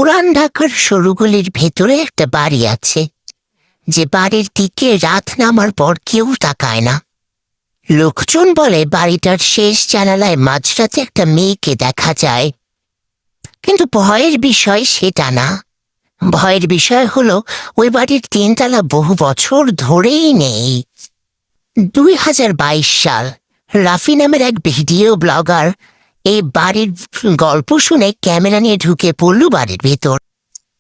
পুরান ঢাকার সরুগলির ভেতরে একটা বাড়ি আছে, যে বাড়ির দিকে রাত নামার পর কেউ তাকায় না। লোকজন বলে বাড়িটার শেষ জানালায় মাঝরাতে একটা মেয়েকে দেখা যায়। কিন্তু ভয়ের বিষয় সেটা না। ভয়ের বিষয় হলো ওই বাড়ির তিনতলা বহু বছর ধরেই নেই। 2022 সাল রাফি নামের এক ভিডিও ব্লগার এই বাড়ির গল্প শুনে ক্যামেরা নিয়ে ঢুকে পড়ল বাড়ির ভেতর।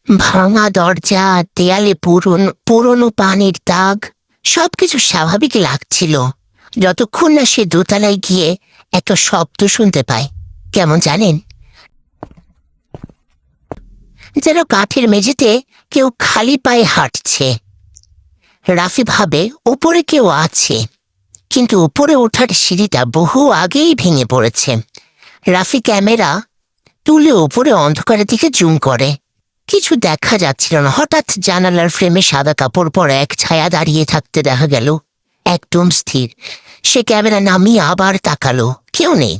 ভাঙা দরজা, দেয়ালে পুরনো পানির দাগ, সবকিছু স্বাভাবিক লাগছিল যতক্ষণ না সে দোতলায় গিয়ে একটা শব্দ শুনতে পায়। কেমন জানেন? যেন কাঠের মেঝেতে কেউ খালি পায়ে হাঁটছে। রাফি ভাবে ওপরে কেউ আছে, কিন্তু উপরে ওঠার সিঁড়িটা বহু আগেই ভেঙে পড়েছে। রাফি ক্যামেরা তুলে উপরে অন্ধকারের দিকে জুম করে। কিছু দেখা যাচ্ছিল না। হঠাৎ জানালার ফ্রেমে সাদা কাপড় পরা এক ছায়া দাঁড়িয়ে থাকতে দেখা গেল, একদম স্থির। সে ক্যামেরা নামিয়ে আবার তাকালো, কেউ নেই।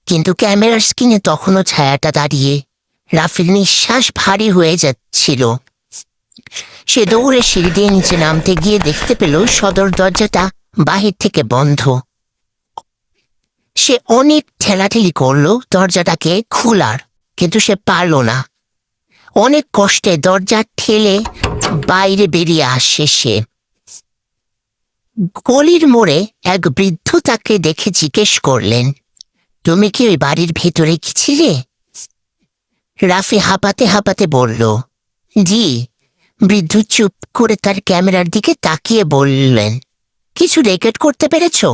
কিন্তু ক্যামেরার স্ক্রিনে তখনও ছায়াটা দাঁড়িয়ে। রাফির নিঃশ্বাস ভারী হয়ে যাচ্ছিল। সে দৌড়ে সিঁড়ি দিয়ে নিচে নামতে গিয়ে দেখতে পেল সদর দরজাটা বাহির থেকে বন্ধ। সে অনেক ঠেলাঠেলি করলো দরজাটাকে খোলার, কিন্তু সে পারল না। অনেক কষ্টে দরজা ঠেলে বাইরে বেরিয়ে আসে সে। গলির মোড়ে এক বৃদ্ধ তাকে দেখে জিজ্ঞেস করলেন, তুমি কি ওই বাড়ির ভেতরে গেছিলে? রাফি হাঁপাতে হাঁপাতে বলল, জি। বৃদ্ধ চুপ করে তার ক্যামেরার দিকে তাকিয়ে বললেন, কিছু রেকর্ড করতে পেরেছো?